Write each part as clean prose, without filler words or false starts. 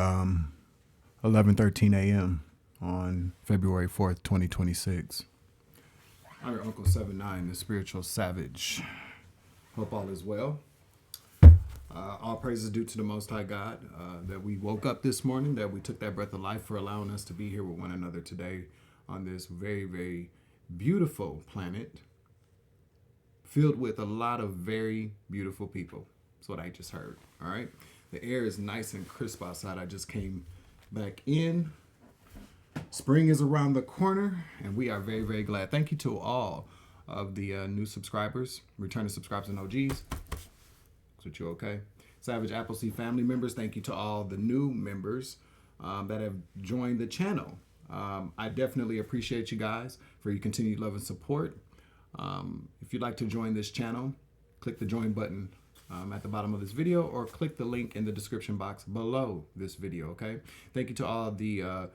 11:13 a.m. on February 4th, 2026. I'm your Uncle 79, the spiritual savage. Hope all is well. All praises due to the Most High God that we woke up this morning, that we took that breath of life, for allowing us to be here with one another today on this very, very beautiful planet filled with a lot of very beautiful people. That's what I just heard. All right. The air is nice and crisp outside. I just came back in. Spring is around the corner, and we are very, very glad. Thank you to all of the new subscribers, returning subscribers and OGs. Is you okay? Savage Appleseed family members, thank you to all the new members that have joined the channel. I definitely appreciate you guys for your continued love and support. If you'd like to join this channel, click the join button at the bottom of this video, or click the link in the description box below this video, okay? Thank you to all the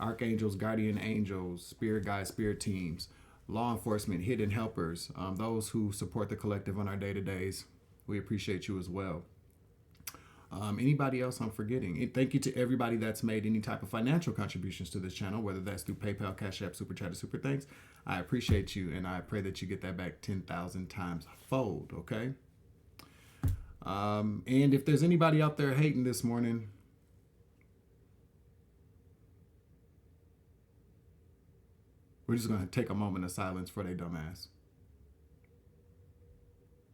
archangels, guardian angels, spirit guides, spirit teams, law enforcement, hidden helpers, those who support the collective on our day-to-days. We appreciate you as well. Anybody else I'm forgetting? Thank you to everybody that's made any type of financial contributions to this channel, whether that's through PayPal, Cash App, Super Chat, or Super Thanks. I appreciate you, and I pray that you get that back 10,000 times fold, okay? And if there's anybody out there hating this morning, we're just going to take a moment of silence for their dumbass.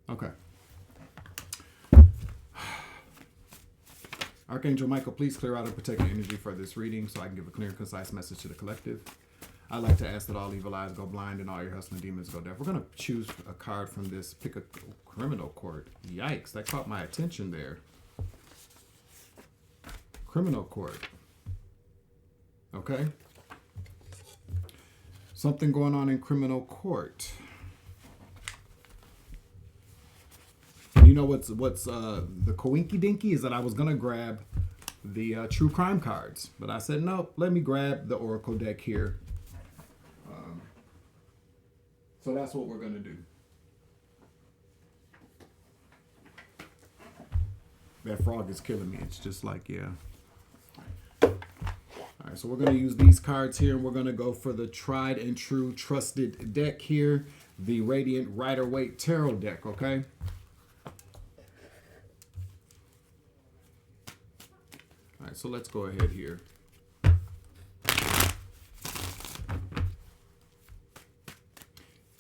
Okay. Archangel Michael, please clear out and protect your energy for this reading so I can give a clear and concise message to the collective. I'd like to ask that all evil eyes go blind and all your hustling demons go deaf. We're going to choose a card from this. Pick a criminal court. Yikes, that caught my attention there. Criminal court. Okay. Something going on in criminal court. You know what's the coinky dinky is that I was gonna grab the true crime cards, but I said nope. Let me grab the oracle deck here. So that's what we're gonna do. That frog is killing me. It's just like, yeah. All right, so we're gonna use these cards here, and we're gonna go for the tried and true trusted deck here, the Radiant Rider-Waite Tarot deck. Okay. All right, so let's go ahead here.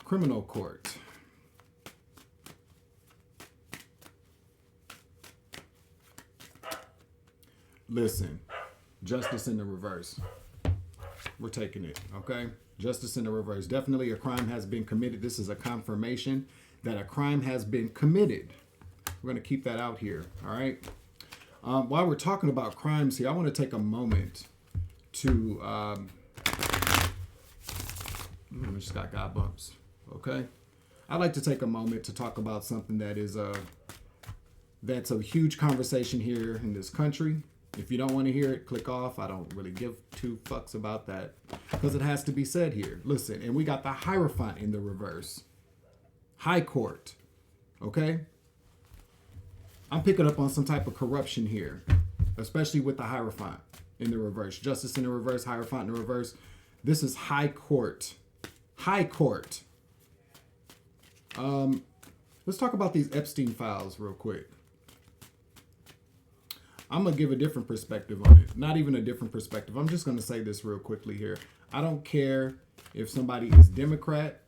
Criminal court. Listen, justice in the reverse. We're taking it, okay? Justice in the reverse. Definitely a crime has been committed. This is a confirmation that a crime has been committed. We're going to keep that out here, all right? While we're talking about crimes here, I want to take a moment to, I just got God bumps, okay? I'd like to take a moment to talk about something that is, that's a huge conversation here in this country. If you don't want to hear it, click off. I don't really give two fucks about that because it has to be said here. Listen, and we got the Hierophant in the reverse. High court, okay? I'm picking up on some type of corruption here, especially with the Hierophant in the reverse. Justice in the reverse, Hierophant in the reverse. This is high court. High court. Let's talk about these Epstein files real quick. I'm going to give a different perspective on it. Not even a different perspective. I'm just going to say this real quickly here. I don't care if somebody is a Democrat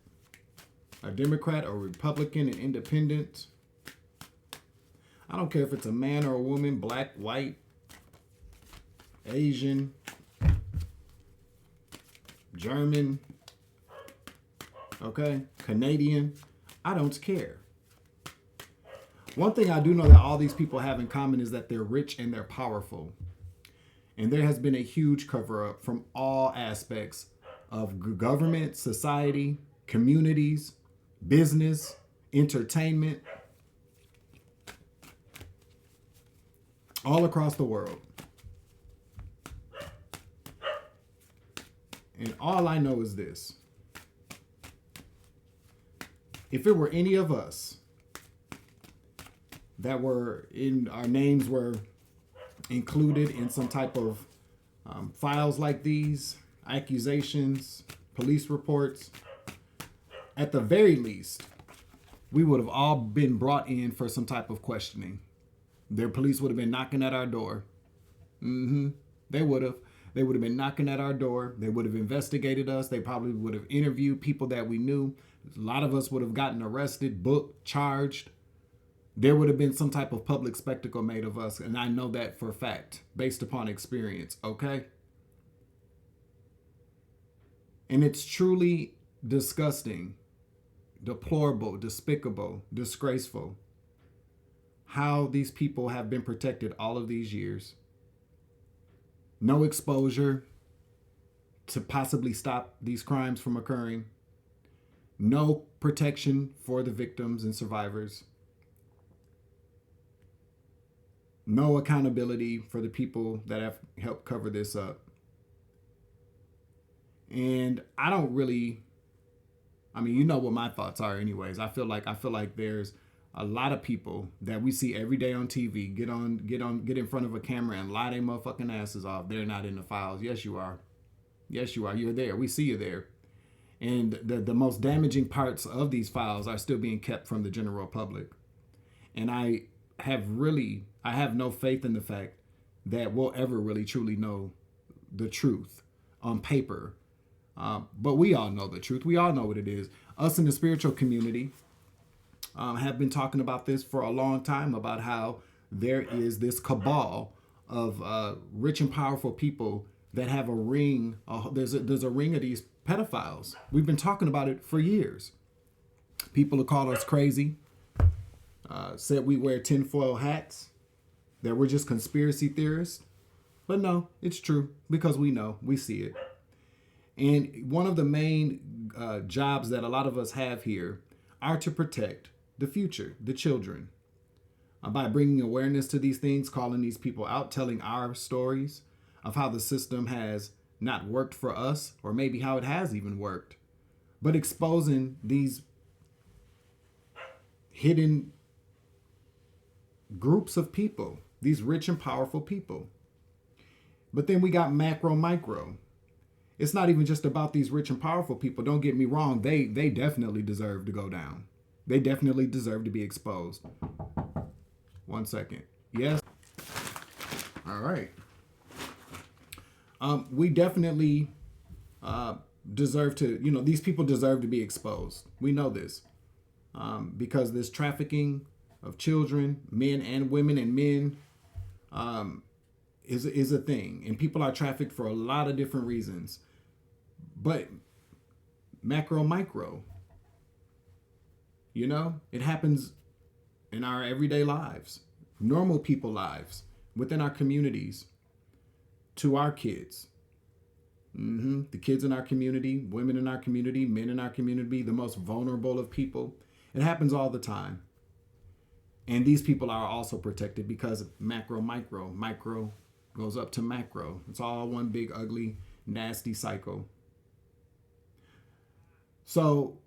or Republican and independent. I don't care if it's a man or a woman, black, white, Asian, German, okay, Canadian. I don't care. One thing I do know that all these people have in common is that they're rich and they're powerful. And there has been a huge cover-up from all aspects of government, society, communities, business, entertainment, all across the world. And all I know is this. If it were any of us that were in, our names were included in some type of files like these, accusations, police reports, at the very least, we would have all been brought in for some type of questioning. Their police would have been knocking at our door. They would have. They would have been knocking at our door. They would have investigated us. They probably would have interviewed people that we knew. A lot of us would have gotten arrested, booked, charged. There would have been some type of public spectacle made of us. And I know that for a fact, based upon experience, okay? And it's truly disgusting, deplorable, despicable, disgraceful how these people have been protected all of these years. No exposure to possibly stop these crimes from occurring. No protection for the victims and survivors. No accountability for the people that have helped cover this up. And I don't really, you know what my thoughts are anyways. I feel like there's a lot of people that we see every day on TV get in front of a camera and lie their motherfucking asses off. They're not in the files. Yes, you are. Yes, you are. You're there. We see you there. And the most damaging parts of these files are still being kept from the general public. And I have no faith in the fact that we'll ever really truly know the truth on paper. But we all know the truth. We all know what it is. Us in the spiritual community have been talking about this for a long time, about how there is this cabal of rich and powerful people that have a ring. There's a ring of these pedophiles. We've been talking about it for years. People have called us crazy, said we wear tinfoil hats, that we're just conspiracy theorists. But no, it's true, because we know, we see it. And one of the main jobs that a lot of us have here are to protect the future, the children, by bringing awareness to these things, calling these people out, telling our stories of how the system has not worked for us, or maybe how it has even worked, but exposing these hidden groups of people, these rich and powerful people. But then we got macro, micro. It's not even just about these rich and powerful people. Don't get me wrong. They definitely deserve to go down. They definitely deserve to be exposed. 1 second. Yes. All right. We definitely deserve to, these people deserve to be exposed. We know this because this trafficking of children, men and women, and men is a thing. And people are trafficked for a lot of different reasons. But macro, micro, it happens in our everyday lives, normal people lives, within our communities, to our kids. The kids in our community, women in our community, men in our community, the most vulnerable of people. It happens all the time. And these people are also protected because macro, micro goes up to macro. It's all one big, ugly, nasty cycle. So,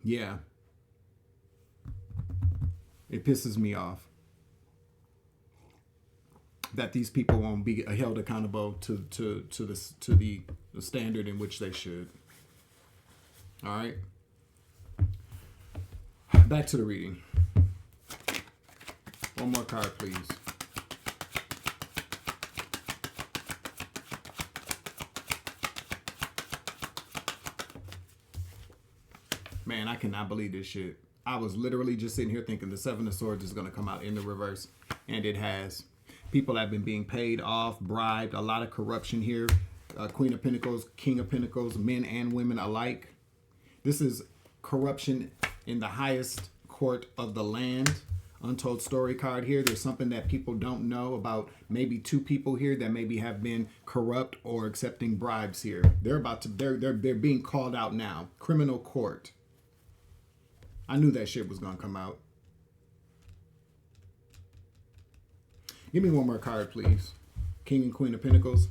yeah, it pisses me off that these people won't be held accountable to the standard in which they should. All right. Back to the reading. One more card, please. Man, I cannot believe this shit. I was literally just sitting here thinking the Seven of Swords is going to come out in the reverse. And it has. People have been being paid off, bribed, a lot of corruption here. Queen of Pentacles, King of Pentacles, men and women alike. This is corruption in the highest court of the land. Untold story card here. There's something that people don't know about maybe two people here that maybe have been corrupt or accepting bribes here. They're being called out now. Criminal court. I knew that shit was going to come out. Give me one more card, please. King and Queen of Pentacles.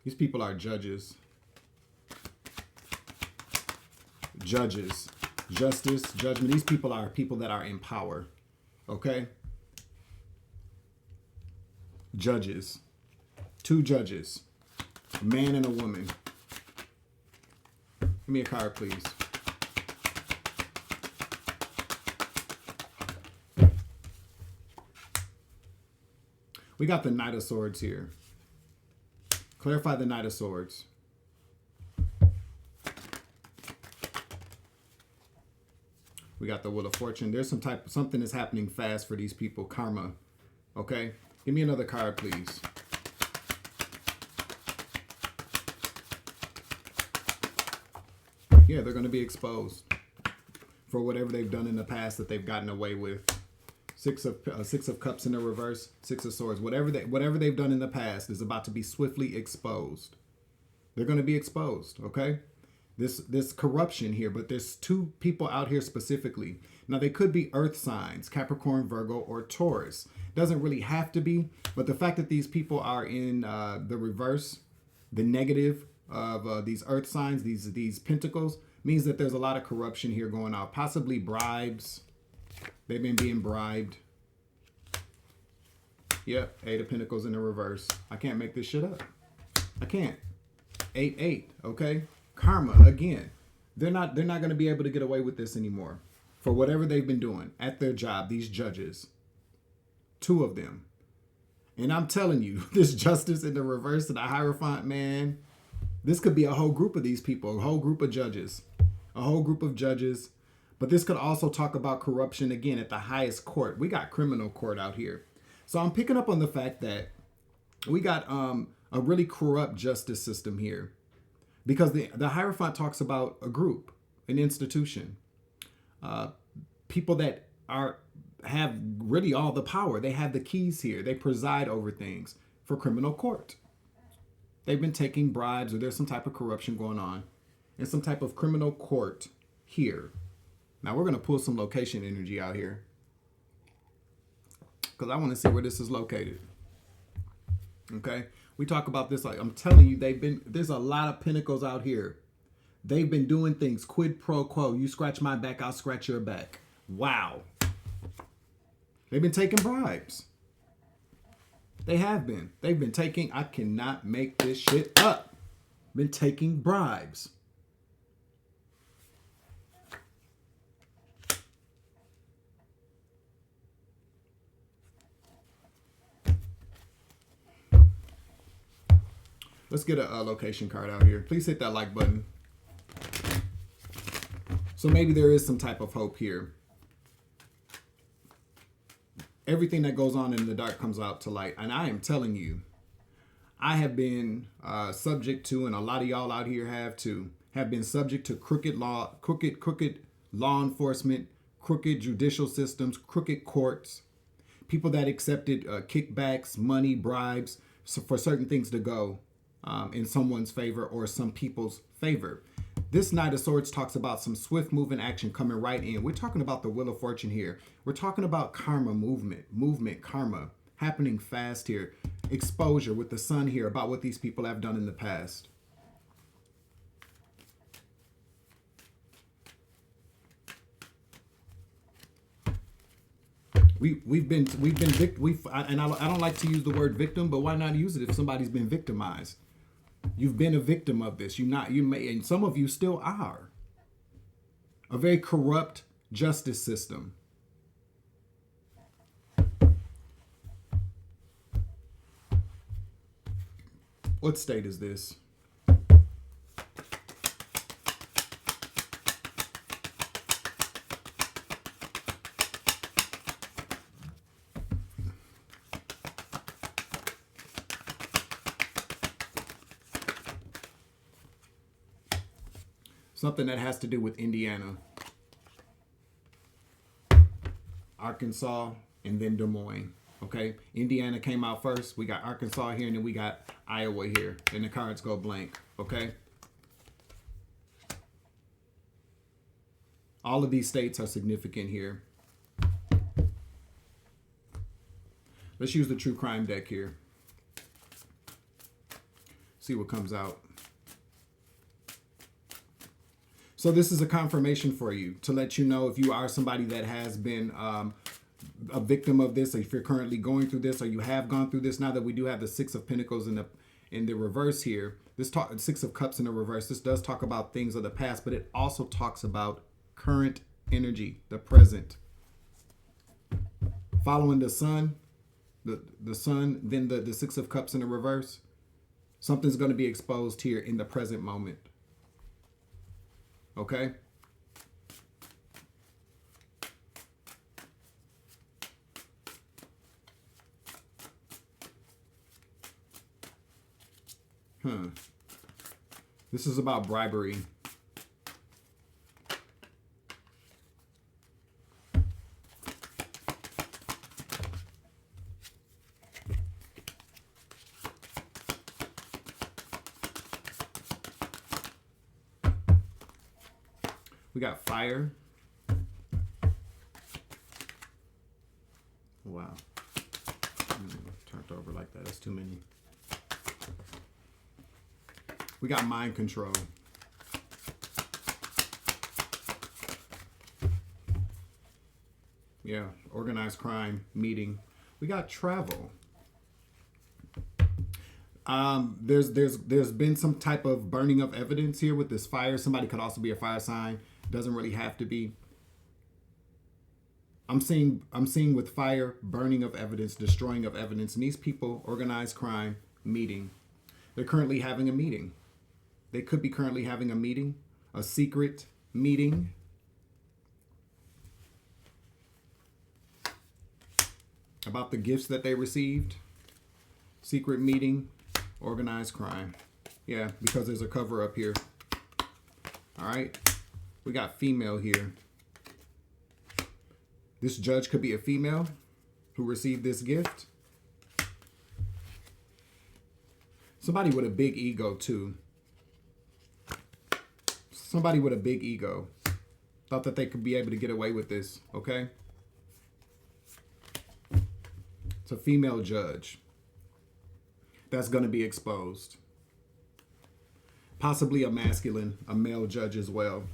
These people are judges. Judges. justice, judgment. These people are people that are in power. Okay? Judges. 2 judges. A man and a woman. Give me a card, please. We got the Knight of Swords here. Clarify the Knight of Swords. We got the Wheel of Fortune. There's something is happening fast for these people. Karma. Okay? Give me another card, please. Yeah, they're going to be exposed for whatever they've done in the past that they've gotten away with. Six of Cups in the reverse, 6 of Swords. Whatever they've done in the past is about to be swiftly exposed. They're going to be exposed, okay? This corruption here, but there's 2 people out here specifically. Now, they could be earth signs, Capricorn, Virgo, or Taurus. Doesn't really have to be, but the fact that these people are in the reverse, the negative of these earth signs, these pentacles, means that there's a lot of corruption here going on. Possibly bribes. They've been being bribed. Yep, 8 of Pentacles in the reverse. I can't make this shit up. I can't. 8, okay? Karma, again. They're not going to be able to get away with this anymore. For whatever they've been doing at their job, these judges. 2 of them. And I'm telling you, this justice in the reverse of the Hierophant, man, this could be a whole group of these people, a whole group of judges. A whole group of judges. But this could also talk about corruption, again, at the highest court. We got criminal court out here. So I'm picking up on the fact that we got a really corrupt justice system here. Because the Hierophant talks about a group, an institution. People that have really all the power. They have the keys here. They preside over things for criminal court. They've been taking bribes, or there's some type of corruption going on in some type of criminal court here. Now, we're going to pull some location energy out here because I want to see where this is located. Okay? We talk about this, like I'm telling you, there's a lot of pentacles out here. They've been doing things quid pro quo. You scratch my back, I'll scratch your back. Wow. They've been taking bribes. They have been. They've been taking, I cannot make this shit up. Been taking bribes. Let's get a location card out here. Please hit that like button. So maybe there is some type of hope here. Everything that goes on in the dark comes out to light. And I am telling you, I have been subject to, and a lot of y'all out here have been subject to crooked law enforcement, crooked judicial systems, crooked courts, people that accepted kickbacks, money, bribes for certain things to go in someone's favor or some people's favor. This Knight of Swords talks about some swift moving action coming right in. We're talking about the Wheel of Fortune here. We're talking about karma, movement, karma happening fast here. Exposure with the sun here about what these people have done in the past. And I don't like to use the word victim, but why not use it if somebody's been victimized? You've been a victim of this. And some of you still are. A very corrupt justice system. What state is this? Something that has to do with Indiana, Arkansas, and then Des Moines. Okay, Indiana came out first. We got Arkansas here, and then we got Iowa here. Then the cards go blank. Okay. All of these states are significant here. Let's use the True Crime deck here. See what comes out. So this is a confirmation for you to let you know if you are somebody that has been a victim of this, or if you're currently going through this, or you have gone through this. Now that we do have the Six of Pentacles in the reverse here, Six of Cups in the reverse, this does talk about things of the past, but it also talks about current energy, the present. Following the sun, the sun, then the Six of Cups in the reverse. Something's going to be exposed here in the present moment. Okay? This is about bribery. We got fire. Wow. Turned over like that. That's too many. We got mind control. Yeah, organized crime, meeting. We got travel. There's been some type of burning of evidence here with this fire. Somebody could also be a fire sign. Doesn't really have to be. I'm seeing with fire, burning of evidence, destroying of evidence. And these people, organized crime, meeting. They're currently having a meeting. They could be currently having a meeting, a secret meeting. About the gifts that they received. Secret meeting, organized crime. Yeah, because there's a cover up here. All right. We got female here. This judge could be a female who received this gift. Somebody with a big ego too. Somebody with a big ego thought that they could be able to get away with this, okay? It's a female judge that's going to be exposed. Possibly a male judge as well.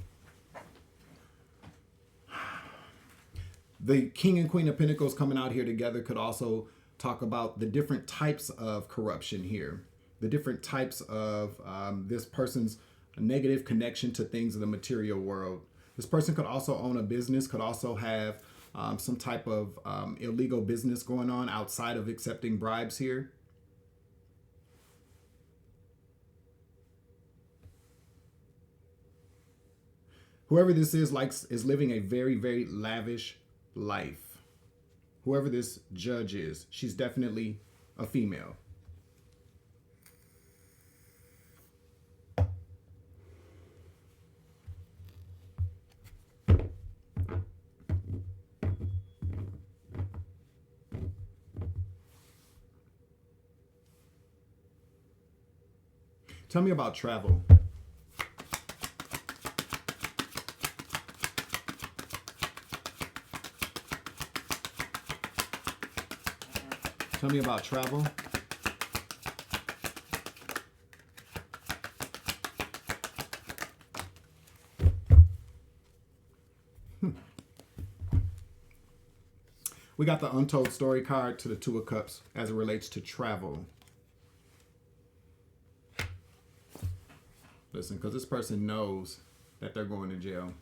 The King and Queen of Pentacles coming out here together could also talk about the different types of corruption here. The different types of this person's negative connection to things in the material world. This person could also own a business, could also have some type of illegal business going on outside of accepting bribes here. Whoever this is is living a very, very lavish life. Whoever this judge is, she's definitely a female. Tell me about travel. Tell me about travel. We got the untold story card to the Two of Cups as it relates to travel. Listen, because this person knows that they're going to jail.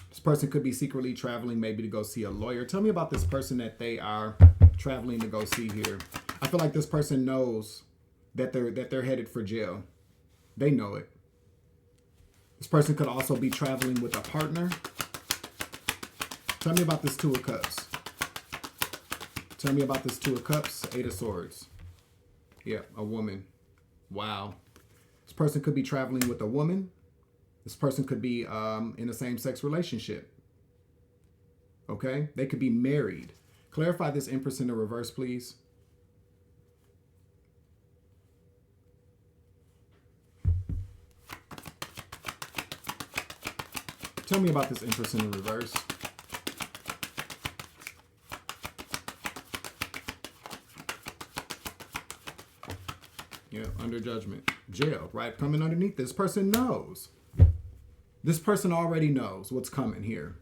This person could be secretly traveling maybe to go see a lawyer. Tell me about this person that they are traveling to go see here. I feel like this person knows that they're headed for jail. They know it. This person could also be traveling with a partner. Tell me about this Two of Cups. Tell me about this Two of Cups, Eight of Swords. Yeah, a woman. Wow. This person could be traveling with a woman. This person could be in a same-sex relationship. Okay? They could be married. Clarify this Empress in the reverse, please. Tell me about this Empress in the reverse. Yeah, under judgment. Jail, right? Coming underneath. This person knows. This person already knows what's coming here.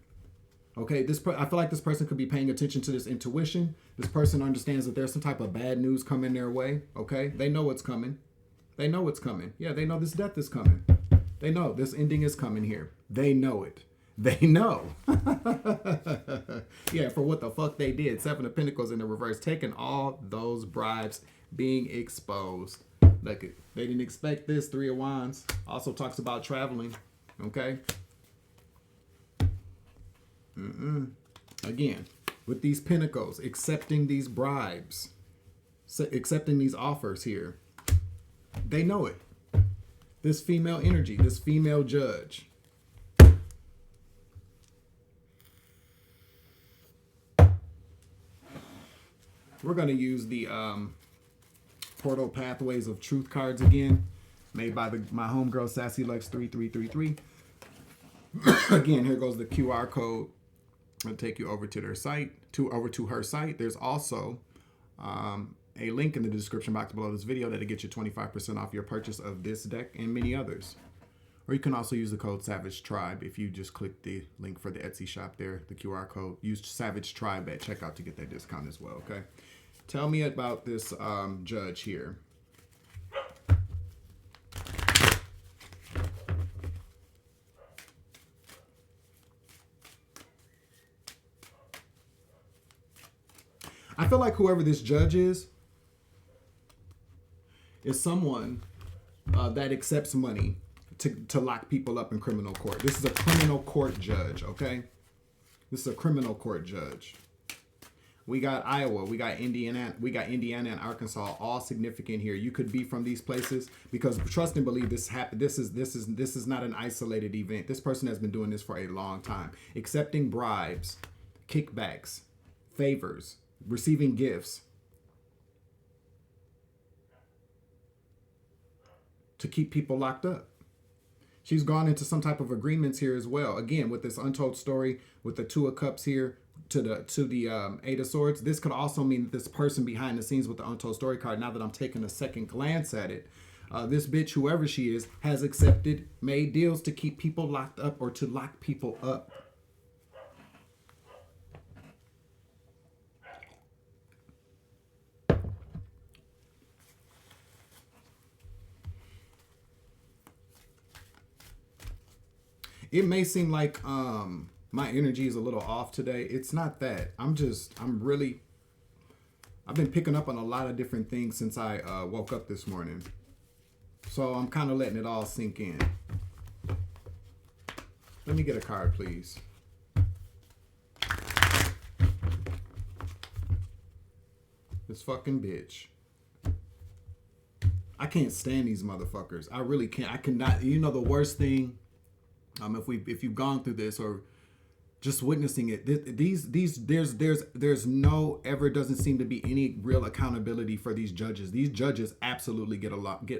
Okay, I feel like this person could be paying attention to this intuition. This person understands that there's some type of bad news coming their way. Okay, they know what's coming. They know what's coming. Yeah, they know this death is coming. They know this ending is coming here. They know it. They know. Yeah, for what the fuck they did. Seven of Pentacles in the reverse, taking all those bribes, being exposed. Like, they didn't expect this. Three of Wands also talks about traveling. Okay. Again, with these pentacles, accepting these bribes, accepting these offers here. They know it. This female energy, this female judge. We're going to use the Portal Pathways of Truth cards again, made by my homegirl Sassy Lux 3333. Again, here goes the QR code. I'll take you over to their site, over to her site. There's also a link in the description box below this video that'll get you 25% off your purchase of this deck and many others. Or you can also use the code Savage Tribe if you just click the link for the Etsy shop there, the QR code. Use Savage Tribe at checkout to get that discount as well, okay? Tell me about this judge here. I feel like whoever this judge is someone that accepts money to lock people up in criminal court. This is a criminal court judge, okay? This is a criminal court judge. We got Iowa, we got Indiana and Arkansas, all significant here. You could be from these places because trust and believe this happened. This is not an isolated event. This person has been doing this for a long time, accepting bribes, kickbacks, favors, receiving gifts to keep people locked up. She's gone into some type of agreements here as well. Again, with this untold story, with the Two of Cups here to the Eight of Swords, this could also mean that this person behind the scenes with the untold story card, now that I'm taking a second glance at it, this bitch, whoever she is, has accepted, made deals to keep people locked up or to lock people up. It may seem like my energy is a little off today. It's not that. I've been picking up on a lot of different things since I woke up this morning. So I'm kind of letting it all sink in. Let me get a card, please. This fucking bitch. I can't stand these motherfuckers. I really can't. I cannot. You know the worst thing? If you've gone through this or just witnessing it, there's no ever doesn't seem to be any real accountability for these judges. These judges absolutely get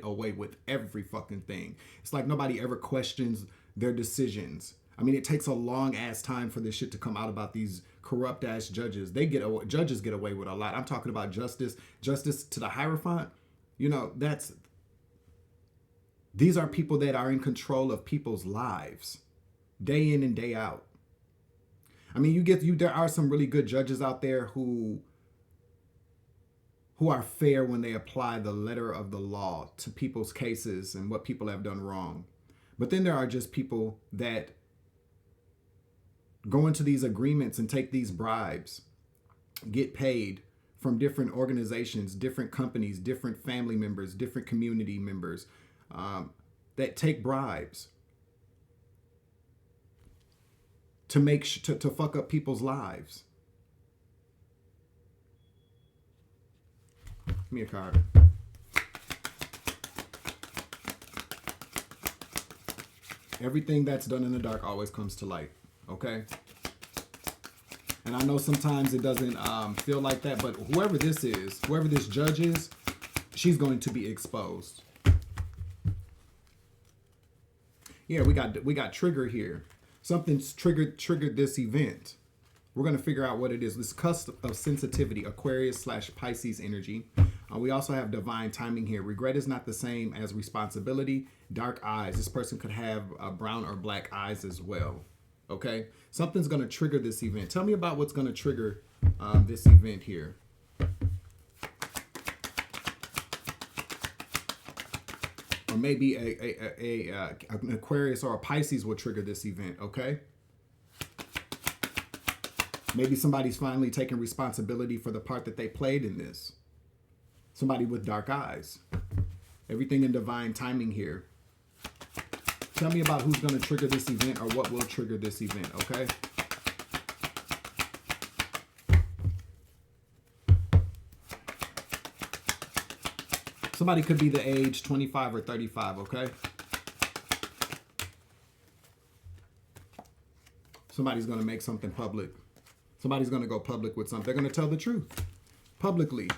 away with every fucking thing. It's like nobody ever questions their decisions. I mean, it takes a long ass time for this shit to come out about these corrupt ass judges. Judges get away with a lot. I'm talking about justice to the Hierophant. You know, these are people that are in control of people's lives, day in and day out. I mean, there are some really good judges out there who are fair when they apply the letter of the law to people's cases and what people have done wrong. But then there are just people that go into these agreements and take these bribes, get paid from different organizations, different companies, different family members, different community members, that take bribes to fuck up people's lives. Give me a card. Everything that's done in the dark always comes to light. Okay? And I know sometimes it doesn't feel like that, but whoever this judge is, she's going to be exposed. Yeah, we got trigger here. Something's triggered this event. We're going to figure out what it is. This cusp of sensitivity, Aquarius / Pisces energy. We also have divine timing here. Regret is not the same as responsibility. Dark eyes. This person could have brown or black eyes as well. Okay? Something's going to trigger this event. Tell me about what's going to trigger this event here. Or maybe an Aquarius or a Pisces will trigger this event, okay? Maybe somebody's finally taking responsibility for the part that they played in this. Somebody with dark eyes. Everything in divine timing here. Tell me about who's going to trigger this event or what will trigger this event, okay? Somebody could be the age 25 or 35, okay? Somebody's going to make something public. Somebody's going to go public with something. They're going to tell the truth publicly,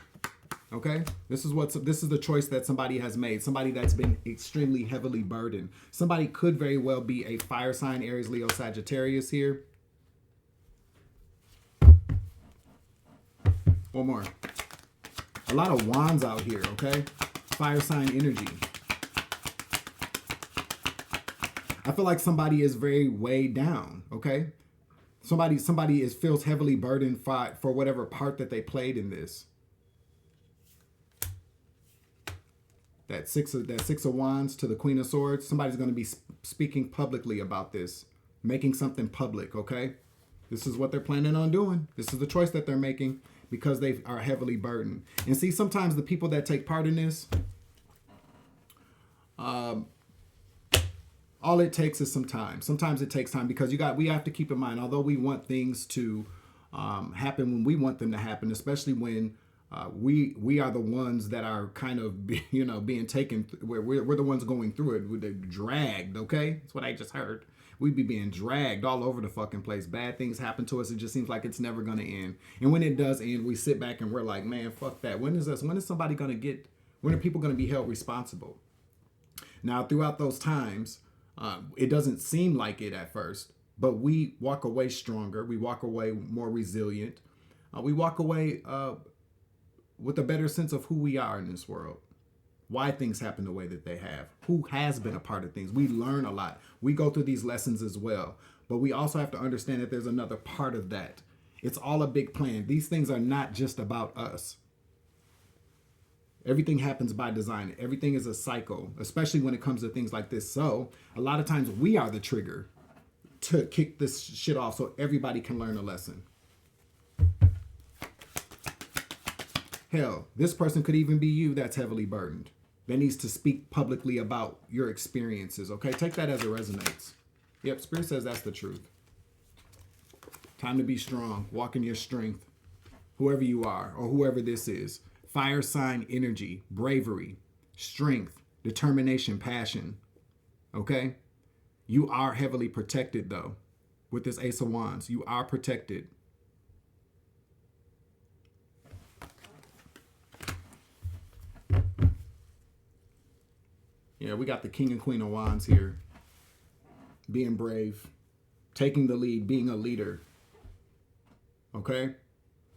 okay? This is the choice that somebody has made. Somebody that's been extremely heavily burdened. Somebody could very well be a fire sign, Aries, Leo, Sagittarius here. One more. A lot of wands out here, okay? Fire sign energy. I feel like somebody is very weighed down, okay? Somebody feels heavily burdened for whatever part that they played in this. That six of wands to the Queen of Swords. Somebody's going to be speaking publicly about this, making something public, okay? This is what they're planning on doing. This is the choice that they're making because they are heavily burdened. And see, sometimes the people that take part in this, all it takes is some time. Sometimes it takes time because we have to keep in mind, although we want things to happen when we want them to happen, especially when we are the ones that are kind of, being taken, we're the ones going through it. We're dragged, okay? That's what I just heard. We'd be being dragged all over the fucking place. Bad things happen to us. It just seems like it's never going to end. And when it does end, we sit back and we're like, man, fuck that. When is somebody going to when are people going to be held responsible? Now, throughout those times, it doesn't seem like it at first, but we walk away stronger. We walk away more resilient. We walk away with a better sense of who we are in this world. Why things happen the way that they have. Who has been a part of things. We learn a lot. We go through these lessons as well. But we also have to understand that there's another part of that. It's all a big plan. These things are not just about us. Everything happens by design. Everything is a cycle, especially when it comes to things like this. So a lot of times we are the trigger to kick this shit off so everybody can learn a lesson. Hell, this person could even be you that's heavily burdened. That needs to speak publicly about your experiences, okay? Take that as it resonates. Yep, Spirit says that's the truth. Time to be strong. Walk in your strength. Whoever you are or whoever this is. Fire sign energy, bravery, strength, determination, passion. Okay? You are heavily protected, though, with this Ace of Wands. You are protected. Yeah, we got the King and Queen of Wands here. Being brave, taking the lead, being a leader. Okay?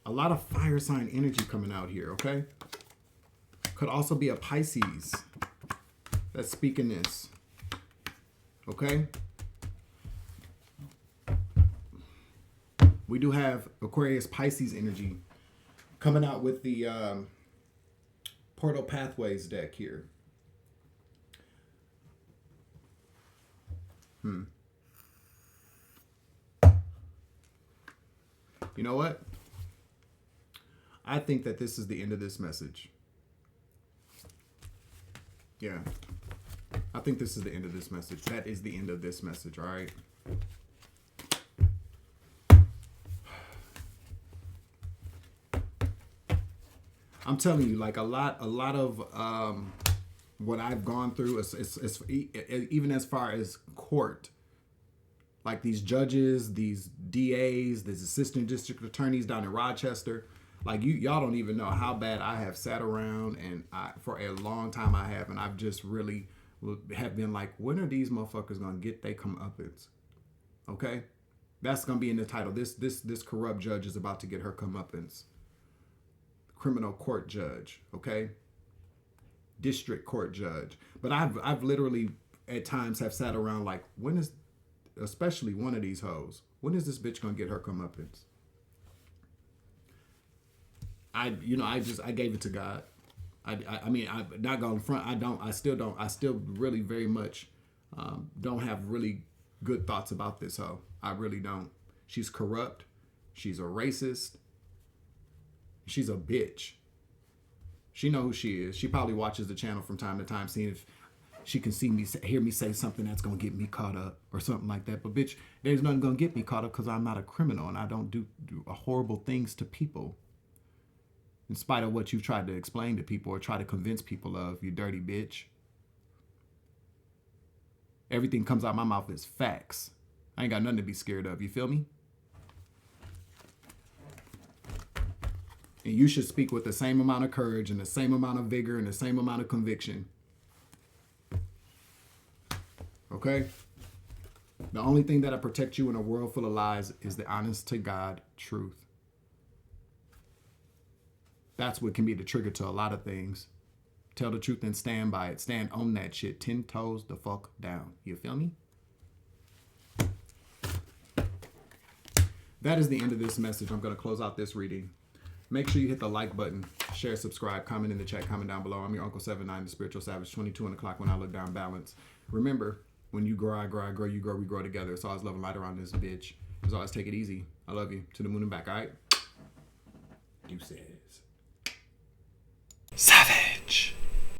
A lot of fire sign energy coming out here, okay? Could also be a Pisces that's speaking this. Okay? We do have Aquarius Pisces energy coming out with the Portal Pathways deck here. You know what? I think that this is the end of this message. Yeah. I think this is the end of this message. That is the end of this message, all right? I'm telling you, like a lot of what I've gone through is even as far as court. Like these judges, these DAs, these assistant district attorneys down in Rochester. Like y'all don't even know how bad I have sat around and for a long time I have. And I've just really have been like, when are these motherfuckers going to get their comeuppance? Okay? That's going to be in the title. This corrupt judge is about to get her comeuppance. criminal court judge, okay? District court judge. But I've literally at times have sat around like, when is, especially one of these hoes, when is this bitch gonna get her comeuppance? I gave it to God. I mean, I'm not going front. I still really very much don't have really good thoughts about this hoe. I really don't. She's corrupt. She's a racist. She's a bitch. She know who she is. She probably watches the channel from time to time, seeing if she can hear me say something that's gonna get me caught up or something like that. But bitch, there's nothing gonna get me caught up because I'm not a criminal and I don't do horrible things to people. In spite of what you've tried to explain to people or try to convince people of, you dirty bitch. Everything comes out my mouth is facts. I ain't got nothing to be scared of. You feel me? And you should speak with the same amount of courage and the same amount of vigor and the same amount of conviction. Okay? The only thing that'll protect you in a world full of lies is the honest to God truth. That's what can be the trigger to a lot of things. Tell the truth and stand by it. Stand on that shit. 10 toes the fuck down. You feel me? That is the end of this message. I'm going to close out this reading. Make sure you hit the like button, share, subscribe, comment in the chat, comment down below. I'm your Uncle 79, the Spiritual Savage, 22 on the clock when I look down balance. Remember, when you grow, I grow, I grow, you grow, we grow together. It's always love and light around this bitch. As always, take it easy. I love you. To the moon and back, all right? Deuces. Savage.